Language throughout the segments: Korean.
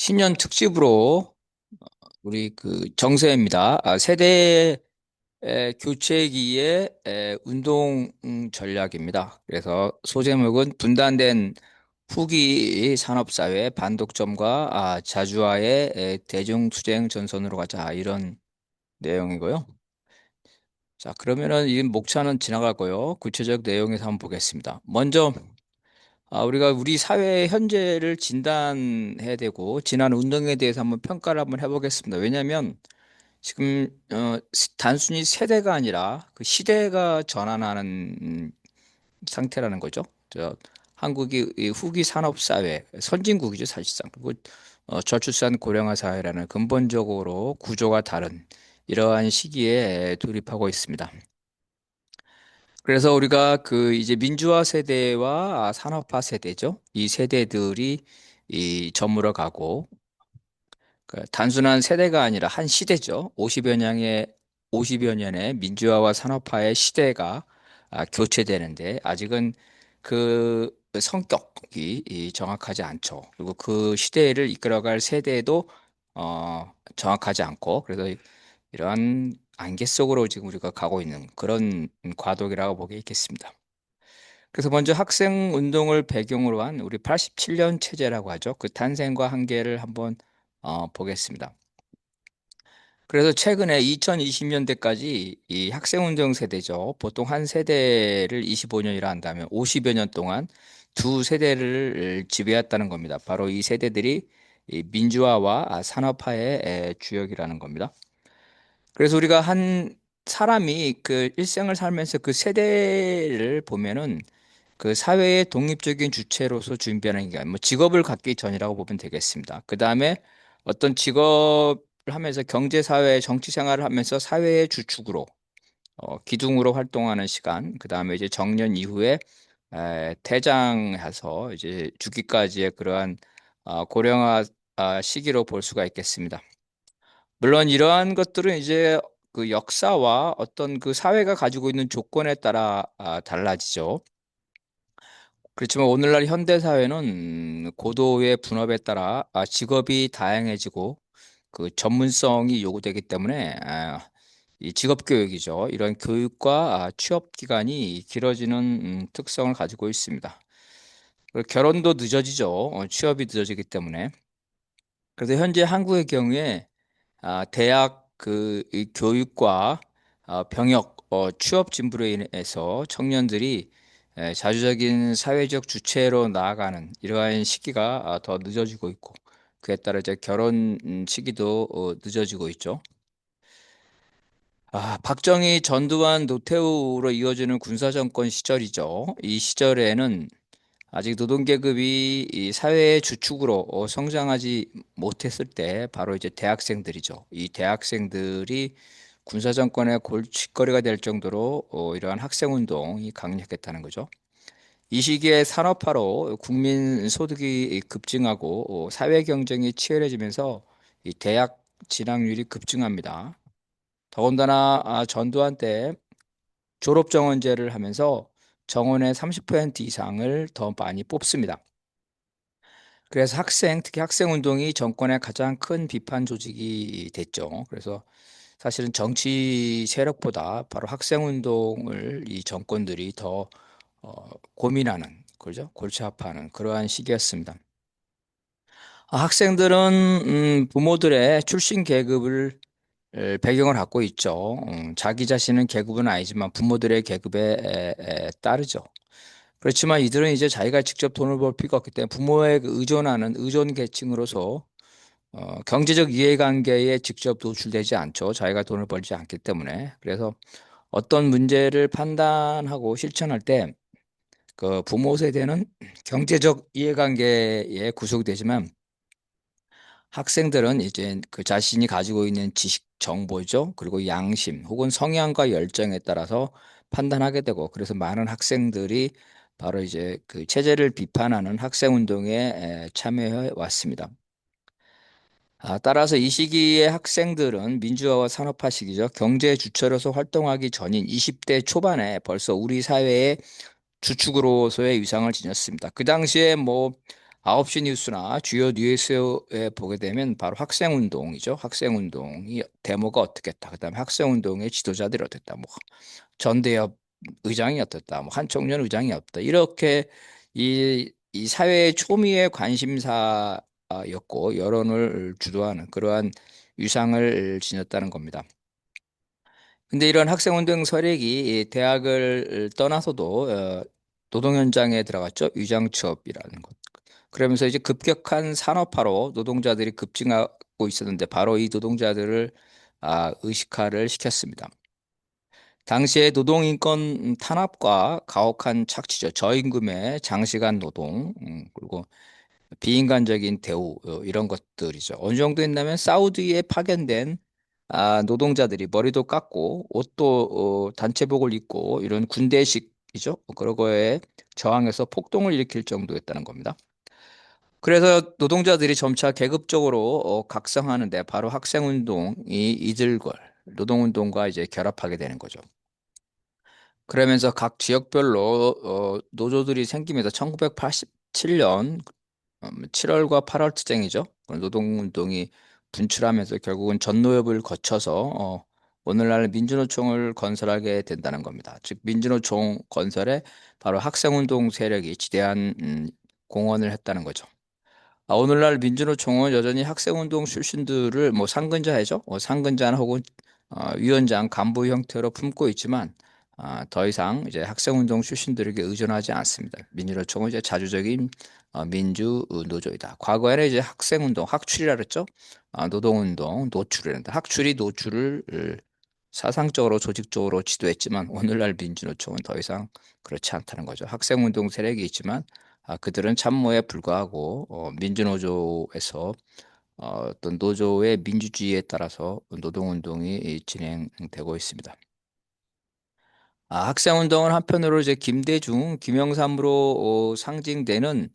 신년 특집으로 우리 정세입니다. 세대 교체기의 운동 전략입니다. 그래서 소제목은 분단된 후기 산업사회 반독점과 자주화의 대중투쟁 전선으로 가자 이런 내용이고요. 자, 그러면은 이 목차는 지나가고요. 구체적 내용에서 한번 보겠습니다. 먼저 우리가 우리 사회의 현재를 진단해야 되고 지난 운동에 대해서 한번 평가를 한번 해보겠습니다. 왜냐하면 지금 단순히 세대가 아니라 그 시대가 전환하는 상태라는 거죠. 한국이 이 후기 산업 사회 선진국이죠, 사실상. 그리고 저출산 고령화 사회라는 근본적으로 구조가 다른 이러한 시기에 돌입하고 있습니다. 그래서 우리가 이제 민주화 세대와 산업화 세대죠. 이 세대들이 저물어 가고 단순한 세대가 아니라 한 시대죠. 50여 년의 민주화와 산업화의 시대가 교체되는데 아직은 그 성격이 정확하지 않죠. 그리고 그 시대를 이끌어갈 세대도 정확하지 않고 그래서 이러한 안개 속으로 지금 우리가 가고 있는 그런 과도기라고 보기 있겠습니다. 그래서 먼저 학생 운동을 배경으로 한 우리 87년 체제라고 하죠. 그 탄생과 한계를 한번 보겠습니다. 그래서 최근에 2020년대까지 이 학생운동 세대죠. 보통 한 세대를 25년이라 한다면 50여 년 동안 두 세대를 지배했다는 겁니다. 바로 이 세대들이 이 민주화와 산업화의 주역이라는 겁니다. 그래서 우리가 한 사람이 그 일생을 살면서 그 세대를 보면은 그 사회의 독립적인 주체로서 준비하는 게 뭐 직업을 갖기 전이라고 보면 되겠습니다. 그 다음에 어떤 직업을 하면서 경제, 사회, 정치 생활을 하면서 사회의 주축으로 기둥으로 활동하는 시간. 그 다음에 이제 정년 이후에 퇴장해서 이제 죽기까지의 그러한 고령화 시기로 볼 수가 있겠습니다. 물론 이러한 것들은 이제 그 역사와 어떤 그 사회가 가지고 있는 조건에 따라 달라지죠. 그렇지만 오늘날 현대 사회는 고도의 분업에 따라 직업이 다양해지고 그 전문성이 요구되기 때문에 이 직업 교육이죠. 이런 교육과 취업 기간이 길어지는 특성을 가지고 있습니다. 그리고 결혼도 늦어지죠. 취업이 늦어지기 때문에. 그래서 현재 한국의 경우에 대학 이 교육과 병역, 취업 진부로 인해서 청년들이 자주적인 사회적 주체로 나아가는 이러한 시기가 더 늦어지고 있고 그에 따라 이제 결혼 시기도 늦어지고 있죠. 박정희, 전두환, 노태우로 이어지는 군사정권 시절이죠. 이 시절에는 아직 노동계급이 이 사회의 주축으로 성장하지 못했을 때 바로 이제 대학생들이죠. 이 대학생들이 군사정권의 골칫거리가 될 정도로 이러한 학생운동이 강력했다는 거죠. 이 시기에 산업화로 국민 소득이 급증하고 사회 경쟁이 치열해지면서 이 대학 진학률이 급증합니다. 더군다나 전두환 때 졸업 정원제를 하면서 정원의 30% 이상을 더 많이 뽑습니다. 그래서 특히 학생 운동이 정권의 가장 큰 비판 조직이 됐죠. 그래서 사실은 정치 세력보다 바로 학생 운동을 이 정권들이 더 고민하는, 그죠? 골치 아파하는 그러한 시기였습니다. 학생들은 부모들의 출신 계급을 배경을 갖고 있죠. 자기 자신은 계급은 아니지만 부모들의 계급에 따르죠. 그렇지만 이들은 이제 자기가 직접 돈을 벌 필요가 없기 때문에 부모에 의존하는 의존 계층으로서 경제적 이해관계에 직접 노출되지 않죠. 자기가 돈을 벌지 않기 때문에. 그래서 어떤 문제를 판단하고 실천할 때 그 부모 세대는 경제적 이해관계에 구속되지만 학생들은 이제 그 자신이 가지고 있는 지식 정보죠. 그리고 양심 혹은 성향과 열정에 따라서 판단하게 되고 그래서 많은 학생들이 바로 이제 그 체제를 비판하는 학생 운동에 참여해 왔습니다. 따라서 이 시기의 학생들은 민주화와 산업화 시기죠. 경제 주체로서 활동하기 전인 20대 초반에 벌써 우리 사회의 주축으로서의 위상을 지녔습니다. 그 당시에 뭐 9시 뉴스나 주요 뉴스에 보게 되면 바로 학생운동이죠. 학생운동이 데모가 어떻겠다. 그다음에 학생운동의 지도자들이 어떻다. 뭐 전대협 의장이 어떻다. 뭐 한총련 의장이 없다. 이렇게 이 사회의 초미의 관심사였고 여론을 주도하는 그러한 위상을 지녔다는 겁니다. 근데 이런 학생운동 세력이 이 대학을 떠나서도 노동 현장에 들어갔죠. 위장 취업이라는 것. 그러면서 이제 급격한 산업화로 노동자들이 급증하고 있었는데 바로 이 노동자들을 의식화를 시켰습니다. 당시에 노동인권 탄압과 가혹한 착취죠. 저임금의 장시간 노동, 그리고 비인간적인 대우, 이런 것들이죠. 어느 정도 했냐면 사우디에 파견된 노동자들이 머리도 깎고 옷도 단체복을 입고 이런 군대식이죠. 그런 거에 저항해서 폭동을 일으킬 정도였다는 겁니다. 그래서 노동자들이 점차 계급적으로 각성하는데 바로 학생운동이 이들과 노동운동과 이제 결합하게 되는 거죠. 그러면서 각 지역별로 노조들이 생기면서 1987년 7월과 8월 투쟁이죠. 노동운동이 분출하면서 결국은 전노협을 거쳐서 오늘날 민주노총을 건설하게 된다는 겁니다. 즉 민주노총 건설에 바로 학생운동 세력이 지대한 공헌을 했다는 거죠. 오늘날 민주노총은 여전히 학생운동 출신들을 뭐 상근자이죠. 상근자 혹은 위원장 간부 형태로 품고 있지만 더 이상 이제 학생운동 출신들에게 의존하지 않습니다. 민주노총은 이제 자주적인 민주 노조이다. 과거에는 이제 학생운동, 학출이라 그랬죠. 노동운동, 노출이란다. 학출이 노출을 사상적으로 조직적으로 지도했지만 오늘날 민주노총은 더 이상 그렇지 않다는 거죠. 학생운동 세력이 있지만 그들은 참모에 불과하고 민주노조에서 어떤 노조의 민주주의에 따라서 노동운동이 진행되고 있습니다. 학생운동은 한편으로 이제 김대중, 김영삼으로 상징되는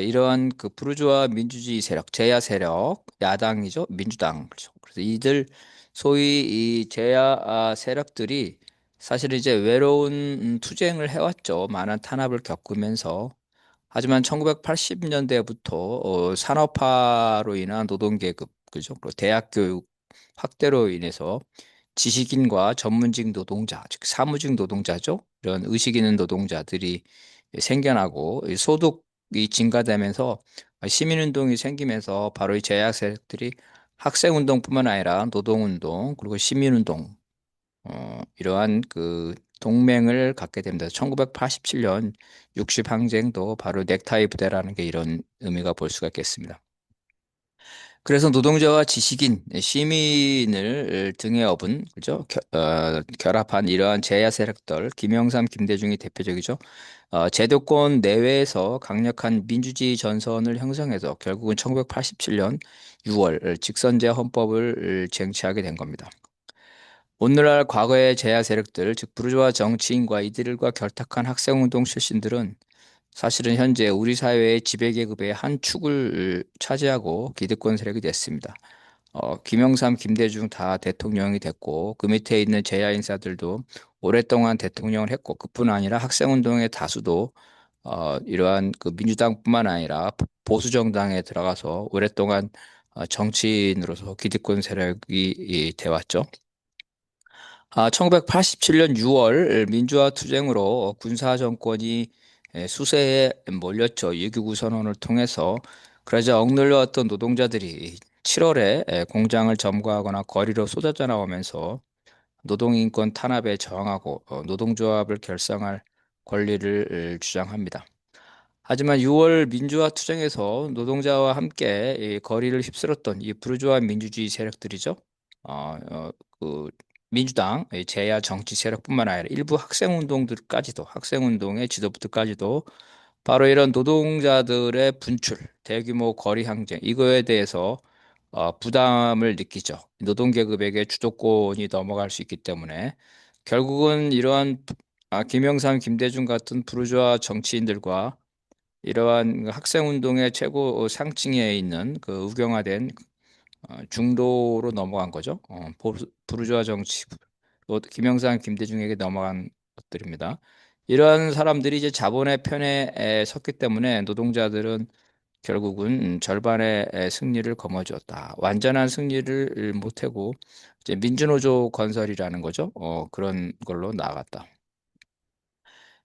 이러한 그 부르주아 민주주의 세력, 제야 세력, 야당이죠, 민주당. 그렇죠. 그래서 이들 소위 이 제야 세력들이 사실 이제 외로운 투쟁을 해왔죠. 많은 탄압을 겪으면서. 하지만 1980년대부터 산업화로 인한 노동계급, 그죠? 그리고 대학교육 확대로 인해서 지식인과 전문직 노동자, 즉 사무직 노동자죠. 이런 의식 있는 노동자들이 생겨나고 이 소득이 증가되면서 시민운동이 생기면서 바로 이 제약 세력들이 학생운동뿐만 아니라 노동운동 그리고 시민운동 이러한 그 동맹을 갖게 됩니다. 1987년 60항쟁도 바로 넥타이 부대라는 게 이런 의미가 볼 수가 있겠습니다. 그래서 노동자와 지식인, 시민을 등에 업은 그죠? 결합한 이러한 제야 세력들, 김영삼, 김대중이 대표적이죠. 제도권 내외에서 강력한 민주주의 전선을 형성해서 결국은 1987년 6월 직선제 헌법을 쟁취하게 된 겁니다. 오늘날 과거의 제야 세력들, 즉 부르주아 정치인과 이들과 결탁한 학생운동 출신들은 사실은 현재 우리 사회의 지배계급의 한 축을 차지하고 기득권 세력이 됐습니다. 김영삼, 김대중 다 대통령이 됐고 그 밑에 있는 제야 인사들도 오랫동안 대통령을 했고 그뿐 아니라 학생운동의 다수도 이러한 그 민주당뿐만 아니라 보수 정당에 들어가서 오랫동안 정치인으로서 기득권 세력이 돼왔죠. 1987년 6월 민주화 투쟁으로 군사 정권이 수세에 몰렸죠. 6.29 선언을 통해서. 그러자 억눌려왔던 노동자들이 7월에 공장을 점거하거나 거리로 쏟아져 나오면서 노동인권 탄압에 저항하고 노동조합을 결성할 권리를 주장합니다. 하지만 6월 민주화 투쟁에서 노동자와 함께 이 거리를 휩쓸었던 이 부르주아 민주주의 세력들이죠. 그 민주당, 이 제야 정치 세력뿐만 아니라 일부 학생운동들까지도 학생운동의 지도부들까지도 바로 이런 노동자들의 분출, 대규모 거리 항쟁 이거에 대해서 부담을 느끼죠. 노동계급에게 주도권이 넘어갈 수 있기 때문에 결국은 이러한 김영삼, 김대중 같은 부르주아 정치인들과 이러한 그 학생운동의 최고 상층에 있는 그 우경화된 중도로 넘어간 거죠. 부르주아 정치, 김영삼, 김대중에게 넘어간 것들입니다. 이러한 사람들이 이제 자본의 편에 섰기 때문에 노동자들은 결국은 절반의 승리를 거머쥐었다. 완전한 승리를 못하고 이제 민주노조 건설이라는 거죠. 그런 걸로 나아갔다.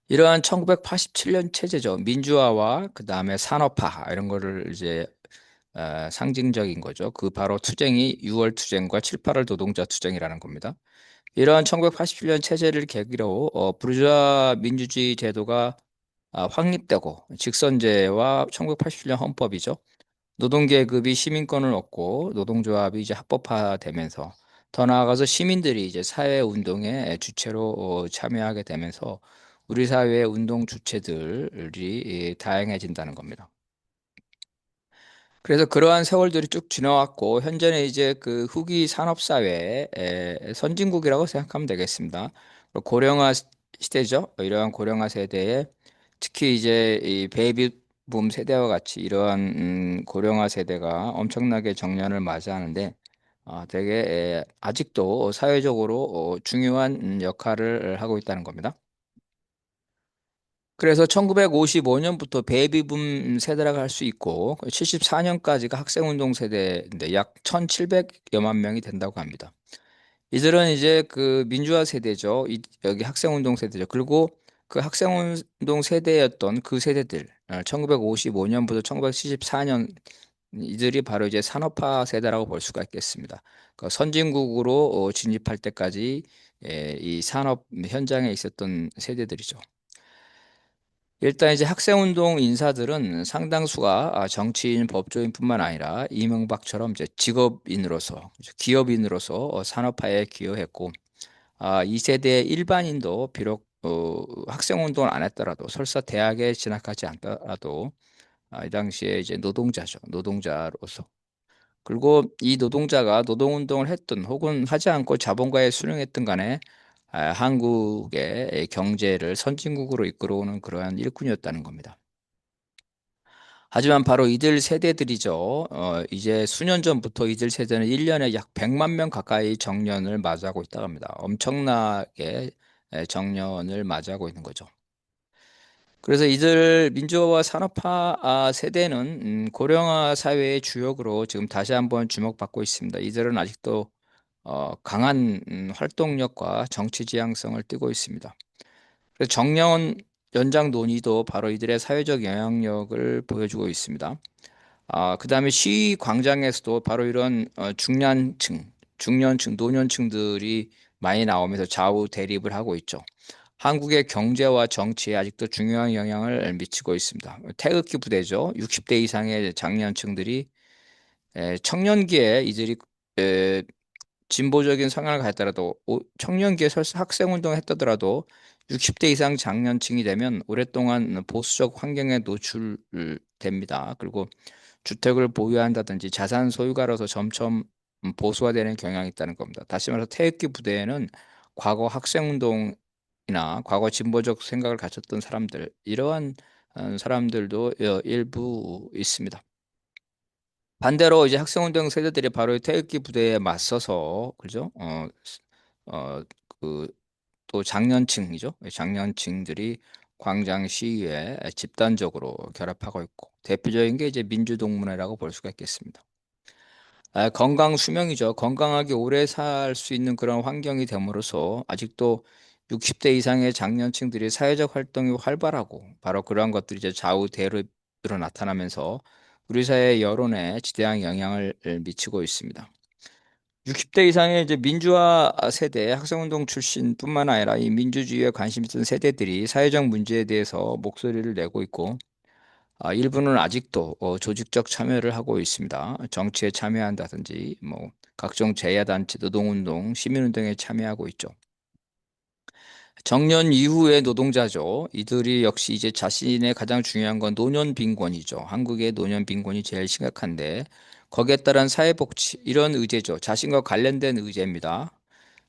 이러한 1987년 체제죠. 민주화와 그 다음에 산업화 이런 거를 이제 상징적인 거죠. 그 바로 투쟁이 6월 투쟁과 7, 8월 노동자 투쟁이라는 겁니다. 이러한 1987년 체제를 계기로 부르주아 민주주의 제도가 확립되고 직선제와 1987년 헌법이죠. 노동계급이 시민권을 얻고 노동조합이 이제 합법화되면서 더 나아가서 시민들이 이제 사회운동의 주체로 참여하게 되면서 우리 사회의 운동 주체들이 다양해진다는 겁니다. 그래서 그러한 세월들이 쭉 지나왔고 현재는 이제 그 후기 산업사회의 선진국이라고 생각하면 되겠습니다. 고령화 시대죠. 이러한 고령화 세대에 특히 이제 이 베이비붐 세대와 같이 이러한 고령화 세대가 엄청나게 정년을 맞이하는데 되게 아직도 사회적으로 중요한 역할을 하고 있다는 겁니다. 그래서 1955년부터 베이비붐 세대라고 할 수 있고 74년까지가 학생운동 세대인데 약 1,700여만 명이 된다고 합니다. 이들은 이제 그 민주화 세대죠. 여기 학생운동 세대죠. 그리고 그 학생운동 세대였던 그 세대들 1955년부터 1974년 이들이 바로 이제 산업화 세대라고 볼 수가 있겠습니다. 그 선진국으로 진입할 때까지 이 산업 현장에 있었던 세대들이죠. 일단 이제 학생운동 인사들은 상당수가 정치인, 법조인뿐만 아니라 이명박처럼 이제 직업인으로서, 기업인으로서 산업화에 기여했고, 이 세대의 일반인도 비록 학생운동을 안 했더라도 설사 대학에 진학하지 않더라도 이 당시에 이제 노동자죠, 노동자로서. 그리고 이 노동자가 노동운동을 했든 혹은 하지 않고 자본가에 순응했든 간에 한국의 경제를 선진국으로 이끌어오는 그러한 일꾼이었다는 겁니다. 하지만 바로 이들 세대들이죠. 이제 수년 전부터 이들 세대는 1년에 약 100만 명 가까이 정년을 맞이하고 있다고 합니다. 엄청나게 정년을 맞이하고 있는 거죠. 그래서 이들 민주화와 산업화 세대는 고령화 사회의 주역으로 지금 다시 한번 주목받고 있습니다. 이들은 아직도 강한 활동력과 정치 지향성을 띠고 있습니다. 그래서 정년 연장 논의도 바로 이들의 사회적 영향력을 보여주고 있습니다. 그다음에 시위 광장에서도 바로 이런 중년층, 노년층들이 많이 나오면서 좌우 대립을 하고 있죠. 한국의 경제와 정치에 아직도 중요한 영향을 미치고 있습니다. 태극기 부대죠. 60대 이상의 장년층들이 청년기에 이들이 진보적인 성향을 가졌더라도 청년기에 설사 학생운동을 했다더라도 60대 이상 장년층이 되면 오랫동안 보수적 환경에 노출됩니다. 그리고 주택을 보유한다든지 자산 소유가로서 점점 보수화되는 경향이 있다는 겁니다. 다시 말해서 태극기 부대에는 과거 학생운동이나 과거 진보적 생각을 가졌던 사람들 이러한 사람들도 일부 있습니다. 반대로 이제 학생운동 세대들이 바로 이 태극기 부대에 맞서서 그죠? 어, 그 또 장년층이죠. 장년층들이 광장 시위에 집단적으로 결합하고 있고 대표적인 게 이제 민주동문회라고 볼 수가 있겠습니다. 건강 수명이죠. 건강하게 오래 살 수 있는 그런 환경이 됨으로써 아직도 60대 이상의 장년층들이 사회적 활동이 활발하고 바로 그러한 것들이 이제 좌우 대립으로 나타나면서 우리 사회 여론에 지대한 영향을 미치고 있습니다. 60대 이상의 이제 민주화 세대, 학생운동 출신뿐만 아니라 이 민주주의에 관심 있던 세대들이 사회적 문제에 대해서 목소리를 내고 있고, 일부는 아직도 조직적 참여를 하고 있습니다. 정치에 참여한다든지, 뭐 각종 재야단체, 노동운동, 시민운동에 참여하고 있죠. 정년 이후의 노동자죠. 이들이 역시 이제 자신의 가장 중요한 건 노년 빈곤이죠. 한국의 노년 빈곤이 제일 심각한데 거기에 따른 사회복지 이런 의제죠. 자신과 관련된 의제입니다.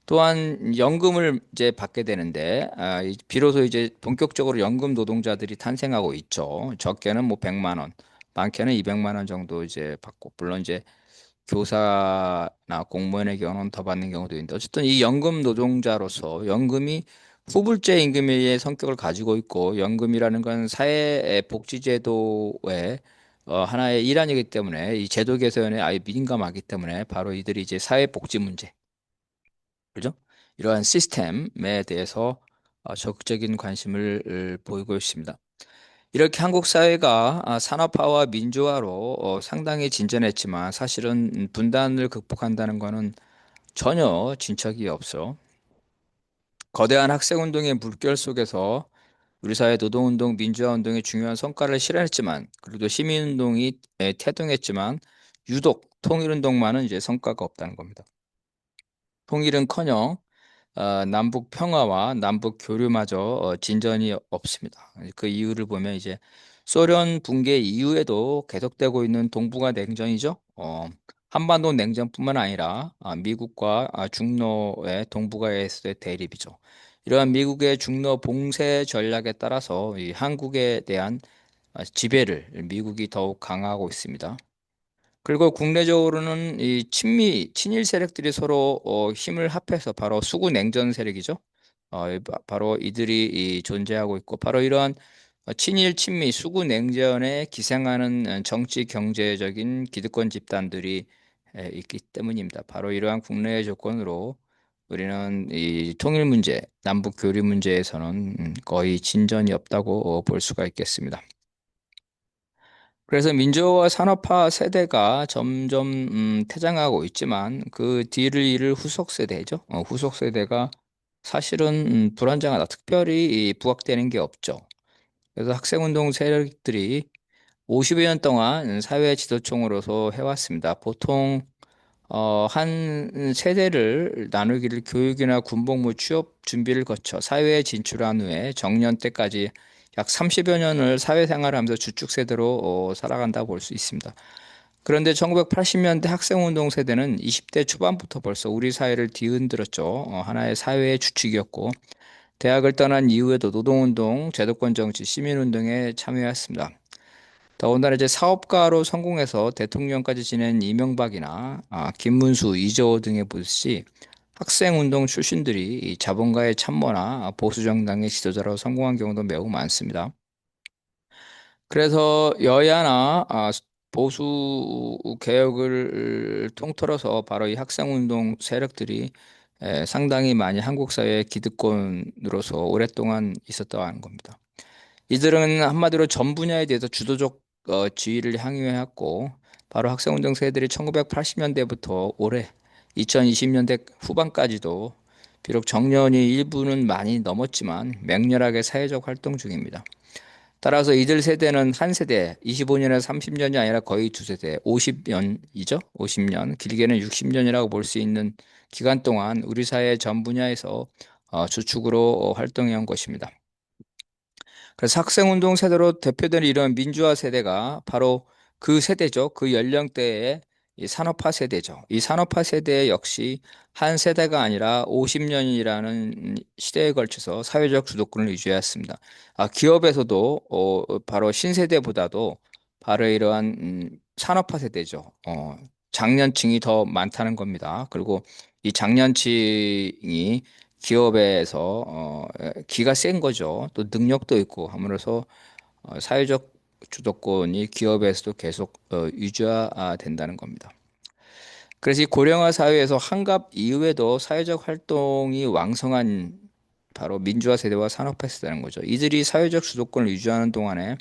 또한 연금을 이제 받게 되는데 비로소 이제 본격적으로 연금 노동자들이 탄생하고 있죠. 적게는 뭐 100만 원, 많게는 200만 원 정도 이제 받고 물론 이제 교사나 공무원의 경우는 더 받는 경우도 있는데 어쨌든 이 연금 노동자로서 연금이 후불제 임금의 성격을 가지고 있고 연금이라는 건 사회 복지제도의 하나의 일환이기 때문에 이 제도 개선에 아예 민감하기 때문에 바로 이들이 이제 사회복지 문제, 그죠? 이러한 시스템에 대해서 적극적인 관심을 보이고 있습니다. 이렇게 한국 사회가 산업화와 민주화로 상당히 진전했지만 사실은 분단을 극복한다는 것은 전혀 진척이 없어. 거대한 학생운동의 물결 속에서 우리 사회 노동운동, 민주화운동의 중요한 성과를 실현했지만, 그래도 시민운동이 태동했지만, 유독 통일운동만은 이제 성과가 없다는 겁니다. 통일은커녕 남북 평화와 남북 교류마저 진전이 없습니다. 그 이유를 보면 이제 소련 붕괴 이후에도 계속되고 있는 동북아 냉전이죠. 한반도 냉전뿐만 아니라 미국과 중로의 동북아에서의 대립이죠. 이러한 미국의 중로 봉쇄 전략에 따라서 이 한국에 대한 지배를 미국이 더욱 강화하고 있습니다. 그리고 국내적으로는 이 친일 세력들이 서로 힘을 합해서 바로 수구 냉전 세력이죠. 바로 이들이 존재하고 있고 바로 이러한 친일 친미 수구 냉전에 기생하는 정치 경제적인 기득권 집단들이 있기 때문입니다. 바로 이러한 국내의 조건으로 우리는 이 통일 문제, 남북 교류 문제에서는 거의 진전이 없다고 볼 수가 있겠습니다. 그래서 민주화 산업화 세대가 점점 퇴장하고 있지만 그 뒤를 이을 후속 세대죠. 후속 세대가 사실은 불안정하다. 특별히 이 부각되는 게 없죠. 그래서 학생운동 세력들이 50여 년 동안 사회 지도층으로서 해왔습니다. 보통 한 세대를 나누기를 교육이나 군복무 취업 준비를 거쳐 사회에 진출한 후에 정년 때까지 약 30여 년을 사회생활하면서 주축 세대로 살아간다고 볼 수 있습니다. 그런데 1980년대 학생운동 세대는 20대 초반부터 벌써 우리 사회를 뒤흔들었죠. 하나의 사회의 주축이었고 대학을 떠난 이후에도 노동운동, 제도권 정치, 시민운동에 참여했습니다. 더군다나 이제 사업가로 성공해서 대통령까지 지낸 이명박이나 김문수, 이재호 등의 보듯이 학생운동 출신들이 이 자본가의 참모나 보수 정당의 지도자로 성공한 경우도 매우 많습니다. 그래서 여야나 보수 개혁을 통틀어서 바로 이 학생운동 세력들이 상당히 많이 한국 사회의 기득권으로서 오랫동안 있었다는 겁니다. 이들은 한마디로 전 분야에 대해서 주도적 지위를 향유해왔고 바로 학생운동 세대들이 1980년대부터 올해 2020년대 후반까지도 비록 정년이 일부는 많이 넘었지만 맹렬하게 사회적 활동 중입니다. 따라서 이들 세대는 한 세대 25년에서 30년이 아니라 거의 두 세대 50년이죠. 50년 길게는 60년이라고 볼 수 있는 기간 동안 우리 사회 전 분야에서 주축으로 활동해온 것입니다. 그래서 학생운동 세대로 대표되는 이런 민주화 세대가 바로 그 세대죠. 그 연령대의 이 산업화 세대죠. 이 산업화 세대 역시 한 세대가 아니라 50년이라는 시대에 걸쳐서 사회적 주도권을 유지했습니다. 기업에서도 바로 신세대보다도 바로 이러한 산업화 세대죠. 장년층이 더 많다는 겁니다. 그리고 이 장년층이 기업에서 기가 센 거죠. 또 능력도 있고 함으로써 사회적 주도권이 기업에서도 계속 유지된다는 겁니다. 그래서 이 고령화 사회에서 환갑 이후에도 사회적 활동이 왕성한 바로 민주화 세대와 산업화 세대라는 거죠. 이들이 사회적 주도권을 유지하는 동안에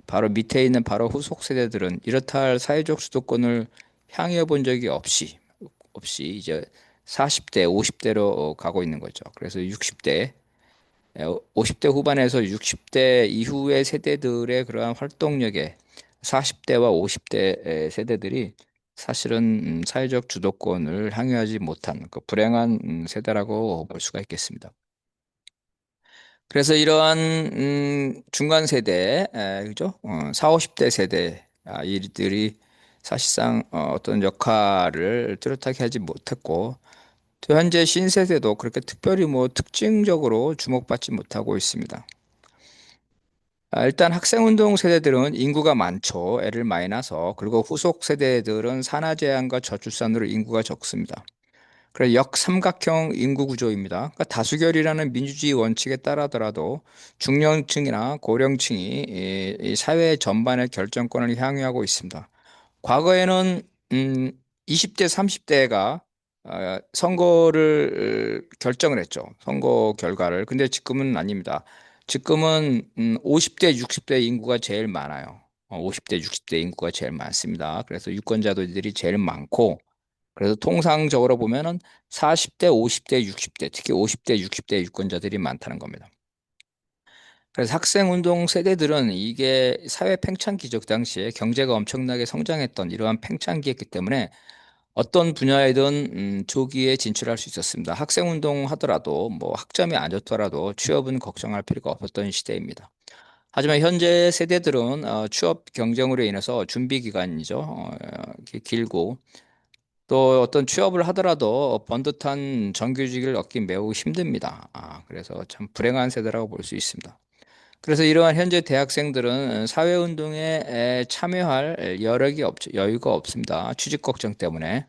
바로 밑에 있는 바로 후속 세대들은 이렇다 할 사회적 주도권을 향해 본 적이 없이 이제 40대, 50대로 가고 있는 거죠. 그래서 60대, 50대 후반에서 60대 이후의 세대들의 그러한 활동력에 40대와 50대 세대들이 사실은 사회적 주도권을 향유하지 못한 그 불행한 세대라고 볼 수가 있겠습니다. 그래서 이러한 중간 세대, 그죠? 4, 50대 세대 이들이 사실상 어떤 역할을 뚜렷하게 하지 못했고 또 현재 신세대도 그렇게 특별히 뭐 특징적으로 주목받지 못하고 있습니다. 일단 학생운동 세대들은 인구가 많죠. 애를 많이 낳아서. 그리고 후속 세대들은 산하 제한과 저출산으로 인구가 적습니다. 그래 역삼각형 인구 구조입니다. 그러니까 다수결이라는 민주주의 원칙에 따르더라도 중령층이나 고령층이 이 사회 전반의 결정권을 향유하고 있습니다. 과거에는 20대, 30대가 선거를 결정을 했죠. 선거 결과를. 근데 지금은 아닙니다. 지금은 50대, 60대 인구가 제일 많아요. 50대, 60대 인구가 제일 많습니다. 그래서 유권자들이 제일 많고, 그래서 통상적으로 보면은 40대, 50대, 60대, 특히 50대, 60대 유권자들이 많다는 겁니다. 그래서 학생운동 세대들은 이게 사회 팽창기적 당시에 경제가 엄청나게 성장했던 이러한 팽창기였기 때문에 어떤 분야에든 조기에 진출할 수 있었습니다. 학생운동 하더라도 뭐 학점이 안 좋더라도 취업은 걱정할 필요가 없었던 시대입니다. 하지만 현재 세대들은 취업 경쟁으로 인해서 준비 기간이죠. 길고 또 어떤 취업을 하더라도 번듯한 정규직을 얻기 매우 힘듭니다. 그래서 참 불행한 세대라고 볼 수 있습니다. 그래서 이러한 현재 대학생들은 사회운동에 참여할 여유가 없습니다. 취직 걱정 때문에.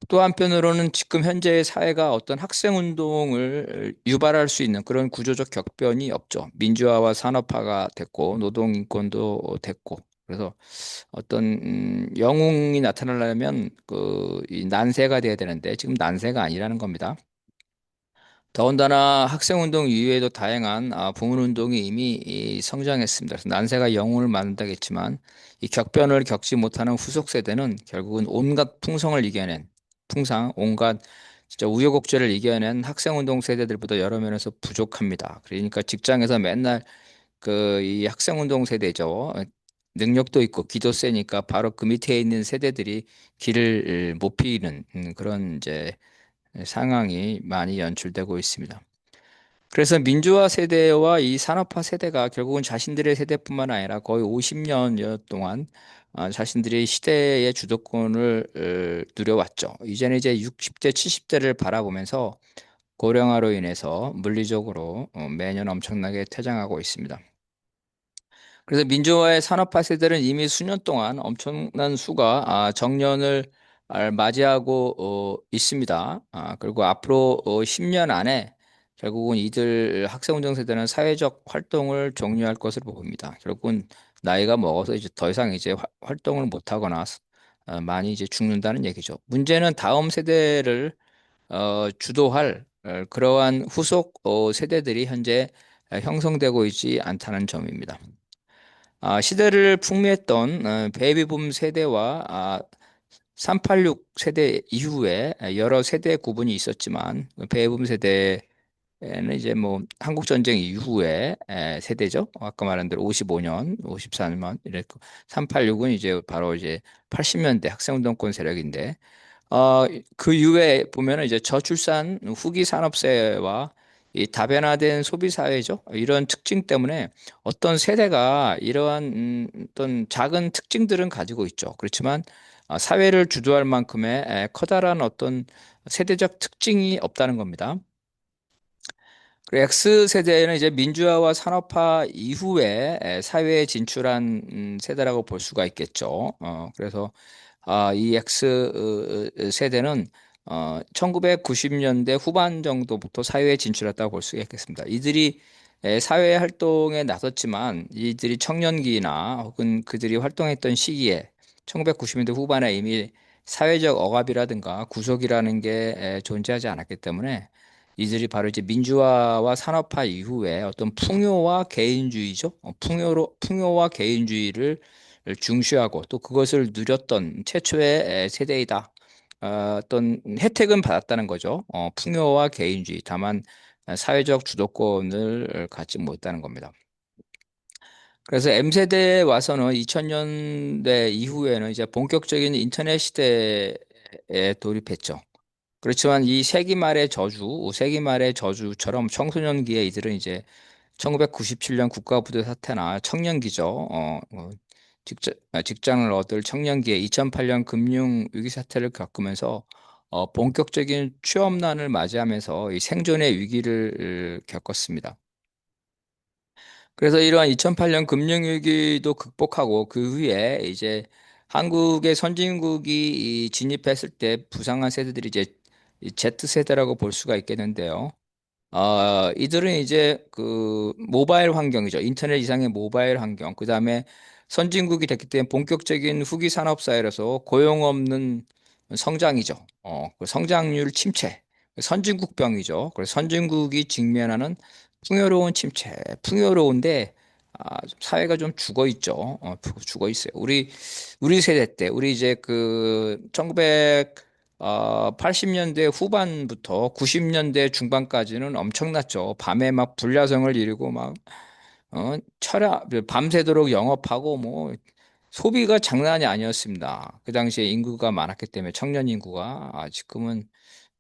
또 한편으로는 지금 현재의 사회가 어떤 학생운동을 유발할 수 있는 그런 구조적 격변이 없죠. 민주화와 산업화가 됐고, 노동인권도 됐고. 그래서 어떤 영웅이 나타나려면 이 난세가 돼야 되는데 지금 난세가 아니라는 겁니다. 더군다나 학생운동 이외에도 다양한 부문운동이 이미 성장했습니다. 그래서 난세가 영웅을 만든다겠지만 이 격변을 겪지 못하는 후속 세대는 결국은 온갖 풍성을 이겨낸 온갖 진짜 우여곡절을 이겨낸 학생운동 세대들보다 여러 면에서 부족합니다. 그러니까 직장에서 맨날 이 학생운동 세대죠. 능력도 있고 기도 세니까 바로 그 밑에 있는 세대들이 길을 못 피는 그런 이제 상황이 많이 연출되고 있습니다. 그래서 민주화 세대와 이 산업화 세대가 결국은 자신들의 세대뿐만 아니라 거의 50년 동안 자신들이 시대의 주도권을 누려왔죠. 이제는 이제 60대, 70대를 바라보면서 고령화로 인해서 물리적으로 매년 엄청나게 퇴장하고 있습니다. 그래서 민주화의 산업화 세대는 이미 수년 동안 엄청난 수가 정년을 맞이하고 있습니다. 그리고 앞으로 10년 안에 결국은 이들 학생운동 세대는 사회적 활동을 종료할 것으로 보입니다. 결국은 나이가 먹어서 이제 더 이상 이제 활동을 못 하거나 많이 이제 죽는다는 얘기죠. 문제는 다음 세대를 주도할 그러한 후속 세대들이 현재 형성되고 있지 않다는 점입니다. 시대를 풍미했던 베이비붐 세대와 386 세대 이후에 여러 세대 구분이 있었지만 베이비붐 세대는 이제 뭐 한국 전쟁 이후에 세대죠. 아까 말한 대로 55년, 54년 이랬고 386은 이제 바로 이제 80년대 학생운동권 세력인데 그 이후에 보면은 이제 저출산 후기 산업세와 이 다변화된 소비 사회죠. 이런 특징 때문에 어떤 세대가 이러한 어떤 작은 특징들은 가지고 있죠. 그렇지만 사회를 주도할 만큼의 커다란 어떤 세대적 특징이 없다는 겁니다. 그리고 X세대는 이제 민주화와 산업화 이후에 사회에 진출한 세대라고 볼 수가 있겠죠. 그래서 이 X 세대는 1990년대 후반 정도부터 사회에 진출했다고 볼 수가 있겠습니다. 이들이 사회 활동에 나섰지만 이들이 청년기나 혹은 그들이 활동했던 시기에 1990년대 후반에 이미 사회적 억압이라든가 구속이라는 게 존재하지 않았기 때문에 이들이 바로 이제 민주화와 산업화 이후에 어떤 풍요와 개인주의죠. 풍요와 개인주의를 중시하고 또 그것을 누렸던 최초의 세대이다. 어떤 혜택은 받았다는 거죠. 풍요와 개인주의. 다만 사회적 주도권을 갖지 못했다는 겁니다. 그래서 M세대에 와서는 2000년대 이후에는 이제 본격적인 인터넷 시대에 돌입했죠. 그렇지만 이 세기 말의 저주처럼 청소년기에 이들은 이제 1997년 국가부도 사태나 청년기죠. 직장을 얻을 청년기에 2008년 금융위기 사태를 겪으면서 본격적인 취업난을 맞이하면서 이 생존의 위기를 겪었습니다. 그래서 이러한 2008년 금융위기도 극복하고 그 후에 이제 한국의 선진국이 진입했을 때 부상한 세대들이 이제 이 Z세대라고 볼 수가 있겠는데요. 이들은 이제 그 모바일 환경이죠. 인터넷 이상의 모바일 환경. 그다음에 선진국이 됐기 때문에 본격적인 후기 산업 사회라서 고용 없는 성장이죠. 그 성장률 침체. 선진국병이죠. 그래서 선진국이 직면하는 풍요로운 침체. 풍요로운데 좀 사회가 좀 죽어 있죠. 죽어 있어요. 우리 세대 때 우리 이제 그 80년대 후반부터 90년대 중반까지는 엄청났죠. 밤에 막 불야성을 이루고 막, 밤새도록 영업하고 뭐, 소비가 장난이 아니었습니다. 그 당시에 인구가 많았기 때문에 청년 인구가, 지금은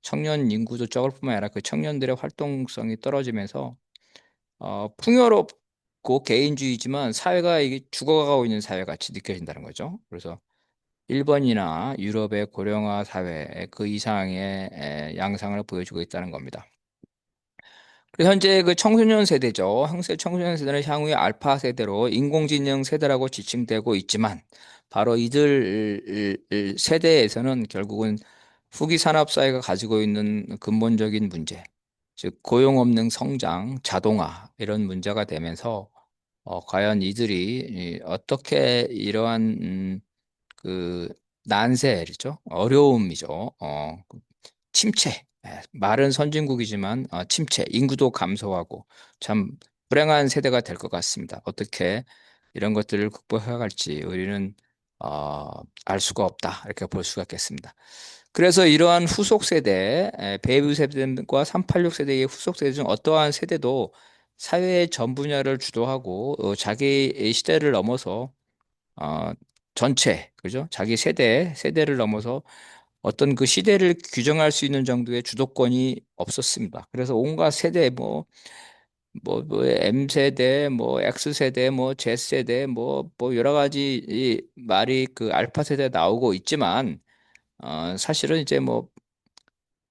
청년 인구도 적을 뿐만 아니라 그 청년들의 활동성이 떨어지면서, 풍요롭고 개인주의지만 사회가 이게 죽어가고 있는 사회 같이 느껴진다는 거죠. 그래서 일본이나 유럽의 고령화 사회 그 이상의 양상을 보여주고 있다는 겁니다. 그리고 현재 그 청소년 세대죠. 현재 청소년 세대는 향후의 알파 세대로 인공지능 세대라고 지칭되고 있지만 바로 이들 세대에서는 결국은 후기 산업 사회가 가지고 있는 근본적인 문제, 즉 고용 없는 성장, 자동화 이런 문제가 되면서 과연 이들이 어떻게 이러한 그 난세죠. 어려움이죠. 침체. 말은 선진국이지만 침체, 인구도 감소하고 참 불행한 세대가 될 것 같습니다. 어떻게 이런 것들을 극복해 갈지 우리는 어, 알 수가 없다. 이렇게 볼 수가 있겠습니다. 그래서 이러한 후속 세대, 베이비 세대과 386 세대의 후속 세대 중 어떠한 세대도 사회의 전 분야를 주도하고 자기 시대를 넘어서 어, 전체, 그죠? 자기 세대를 넘어서 어떤 그 시대를 규정할 수 있는 정도의 주도권이 없었습니다. 그래서 온갖 세대, 뭐, M세대, 뭐, X세대, 뭐, Z세대, 뭐, 여러 가지 이 말이 그 알파 세대 나오고 있지만, 사실은 이제 뭐,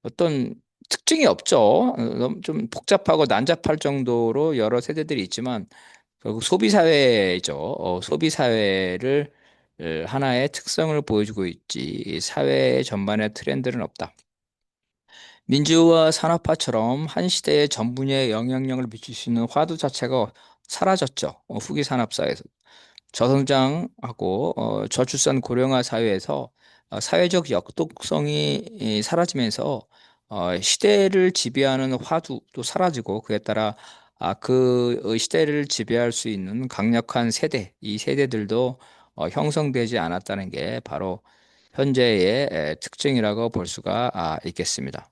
어떤 특징이 없죠. 너무 좀 복잡하고 난잡할 정도로 여러 세대들이 있지만, 결국 소비 사회죠. 소비 사회를 하나의 특성을 보여주고 있지. 사회 전반의 트렌드는 없다. 민주화 산업화처럼 한 시대의 전 분야에 영향력을 미칠 수 있는 화두 자체가 사라졌죠. 후기 산업 사회에서. 저성장하고 저출산 고령화 사회에서 사회적 역독성이 사라지면서 시대를 지배하는 화두도 사라지고 그에 따라 그 시대를 지배할 수 있는 강력한 세대, 이 세대들도 형성되지 않았다는 게 바로 현재의 특징이라고 볼 수가 있겠습니다.